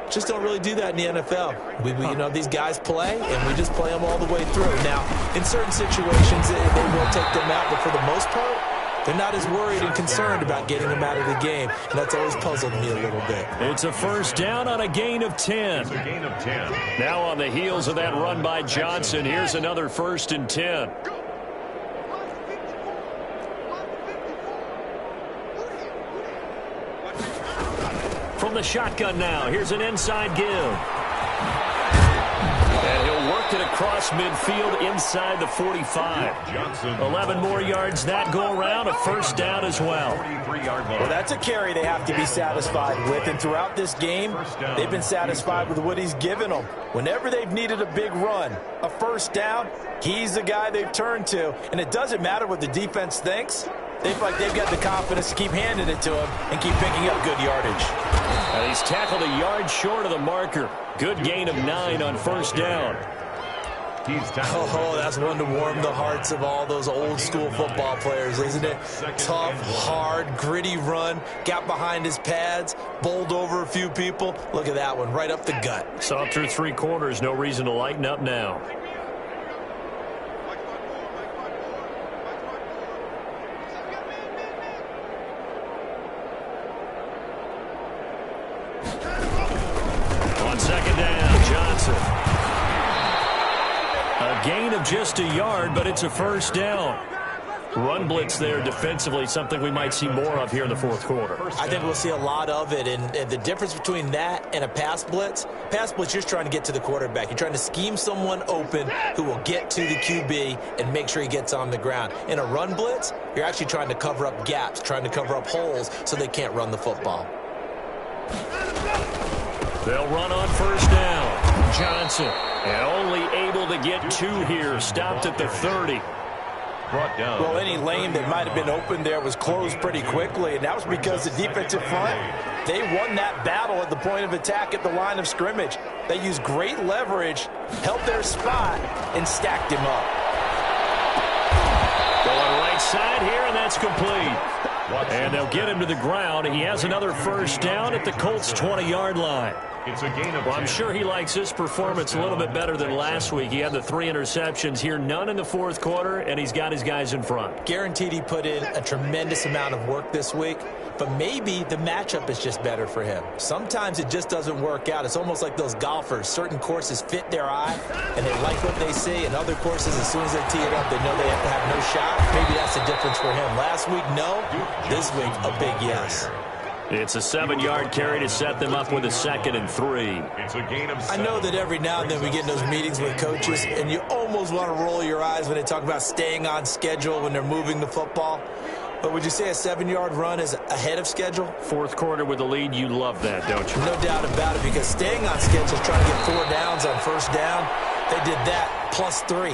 just don't really do that in the NFL. We you know, these guys play, and we just play them all the way through. Now, in certain situations, they will take them out, but for the most part, they're not as worried and concerned about getting them out of the game, and that's always puzzled me a little bit. It's a 1st down on a gain of 10. It's a gain of 10. Now on the heels of that run by Johnson, here's another 1st and 10. From the shotgun now, here's an inside give. And he'll work it across midfield inside the 45. 11 more yards that go around, a first down as well. Well, that's a carry they have to be satisfied with, and throughout this game, they've been satisfied with what he's given them. Whenever they've needed a big run, a first down, he's the guy they've turned to, and it doesn't matter what the defense thinks. They feel like they've got the confidence to keep handing it to him and keep picking up good yardage. And he's tackled a yard short of the marker. Good gain of 9 on first down. Oh, that's one to warm the hearts of all those old-school football players, isn't it? Tough, hard, gritty run, got behind his pads, bowled over a few people. Look at that one, right up the gut. Saw through 3 quarters, no reason to lighten up now. On second down, Johnson. A gain of just a yard, but it's a first down. Run blitz there defensively, something we might see more of here in the fourth quarter. I think we'll see a lot of it, and the difference between that and a pass blitz, you're just trying to get to the quarterback. You're trying to scheme someone open who will get to the QB and make sure he gets on the ground. In a run blitz, you're actually trying to cover up gaps, trying to cover up holes so they can't run the football. They'll run on first down. Johnson, and only able to get 2 here, stopped at the 30. Brought down. Well, any lane that might have been open there was closed pretty quickly, and that was because the defensive front, they won that battle at the point of attack at the line of scrimmage. They used great leverage, held their spot, and stacked him up. Going right side here, and that's complete. And they'll get him to the ground. He has another first down at the Colts' 20-yard line. It's a gain of 10. I'm sure he likes this performance a little bit better than last week. He had the 3 interceptions here, none in the fourth quarter, and he's got his guys in front. Guaranteed he put in a tremendous amount of work this week, but maybe the matchup is just better for him. Sometimes it just doesn't work out. It's almost like those golfers. Certain courses fit their eye, and they like what they see, and other courses, as soon as they tee it up, they know they have no shot. Maybe that's the difference for him. Last week, no. This week, a big yes. It's a 7-yard carry to set them up with a 2nd and 3. It's a gain of 7. I know that every now and then we get in those meetings with coaches, and you almost want to roll your eyes when they talk about staying on schedule when they're moving the football. But would you say a 7-yard run is ahead of schedule? Fourth quarter with the lead, you love that, don't you? No doubt about it, because staying on schedule is trying to get 4 downs on first down. They did that, plus 3.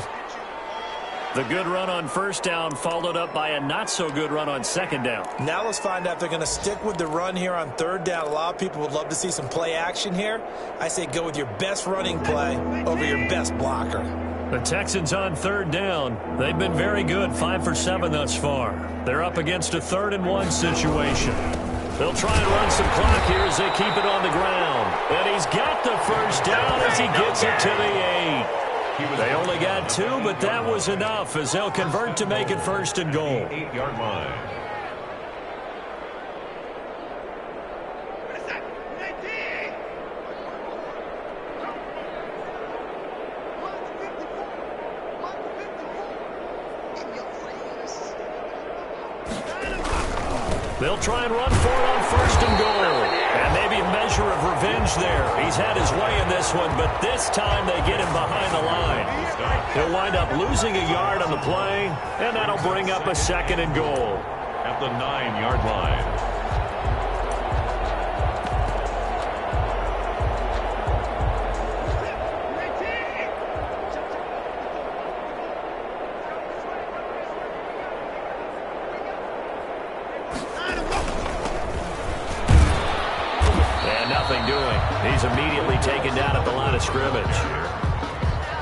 The good run on first down followed up by a not-so-good run on second down. Now let's find out if they're going to stick with the run here on third down. A lot of people would love to see some play action here. I say go with your best running play over your best blocker. The Texans on third down. They've been very good, 5 for 7 thus far. They're up against a 3rd and 1 situation. They'll try and run some clock here as they keep it on the ground. And he's got the first down as he gets it to the 8. They only got 2, but that was enough as they'll convert to make it 1st and goal. 8-yard line. They'll try and run for it on 1st and goal. And maybe a measure of revenge there. He's had his way in this one, but this time they get him behind the line. He'll wind up losing a yard on the play, and that'll bring up a 2nd and goal. At the 9-yard line. He's immediately taken down at the line of scrimmage.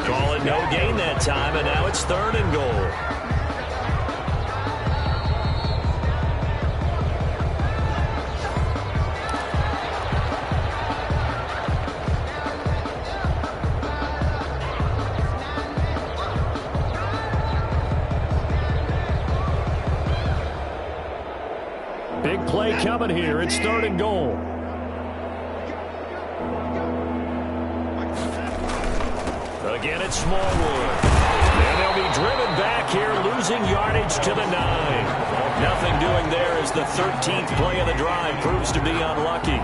Call it no gain that time, and now it's 3rd and goal. Big play coming here. It's 3rd and goal. Again, it's Smallwood. And they'll be driven back here, losing yardage to the 9. Nothing doing there as the 13th play of the drive proves to be unlucky.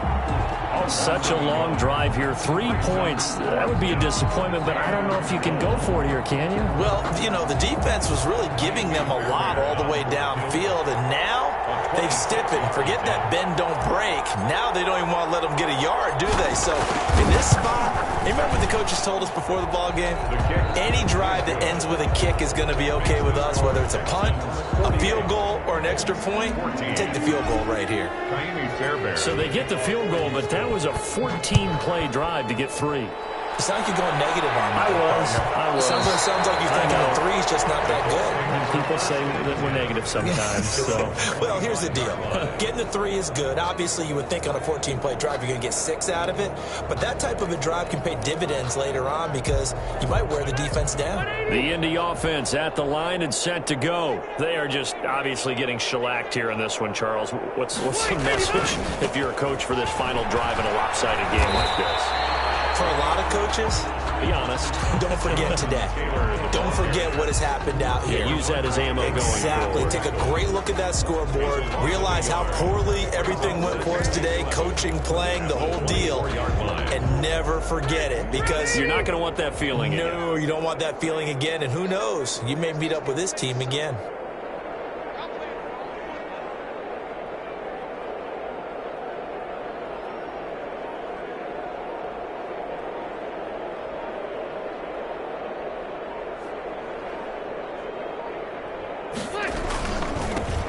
Such a long drive here. 3 points. That would be a disappointment, but I don't know if you can go for it here, can you? Well, you know, the defense was really giving them a lot all the way downfield, and now they've stiffened. Forget that bend, don't break. Now they don't even want to let them get a yard, do they? So in this spot, remember what the coaches told us before the ball game? Any drive that ends with a kick is going to be okay with us, whether it's a punt, a field goal, or an extra point. Take the field goal right here. So they get the field goal, but that was a 14-play drive to get 3. It's not like you're going negative on me. I was. Sounds like you're thinking the 3 is just not that good. And people say that we're negative sometimes. So. Well, here's the deal. Getting the 3 is good. Obviously, you would think on a 14-play drive you're going to get 6 out of it. But that type of a drive can pay dividends later on because you might wear the defense down. The Indy offense at the line and set to go. They are just obviously getting shellacked here in this one, Charles. What's the message if you're a coach for this final drive in a lopsided game like this? For a lot of coaches, be honest. Don't forget today. Don't forget what has happened out here. Yeah, use that as ammo going forward. Exactly. Take a great look at that scoreboard. Realize how poorly everything went for us today. Coaching, playing, the whole deal. And never forget it because you're not going to want that feeling again. No, you don't want that feeling again. And who knows? You may meet up with this team again.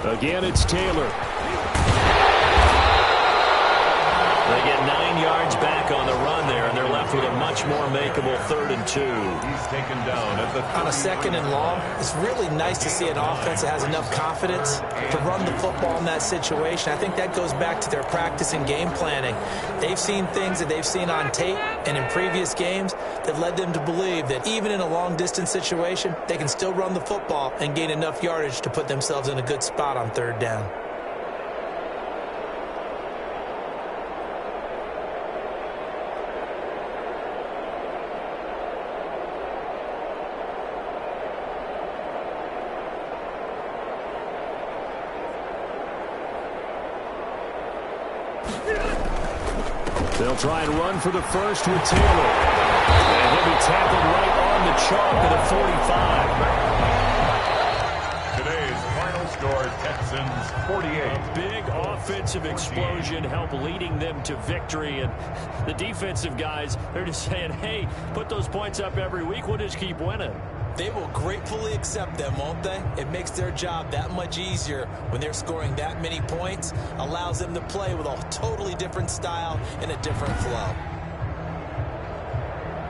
Again, it's Taylor. They get 9 yards back on the run there, and they're left with a much more makeable 3rd and 2. He's taken down at the on a 2nd and long. It's really nice to see an offense that has enough confidence to run the football in that situation. I think that goes back to their practice and game planning. They've seen things that they've seen on tape and in previous games that led them to believe that even in a long-distance situation, they can still run the football and gain enough yardage to put themselves in a good spot on 3rd down. They'll try and run for the first with Taylor. And he'll be tackled right on the chalk at a 45. Today's final score, Texans 48. A big offensive explosion helped leading them to victory. And the defensive guys, they're just saying, hey, put those points up every week. We'll just keep winning. They will gratefully accept them, won't they? It makes their job that much easier when they're scoring that many points. Allows them to play with a totally different style and a different flow.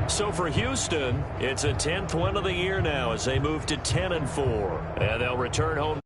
So for Houston, it's a 10th win of the year now as they move to 10-4. And they'll return home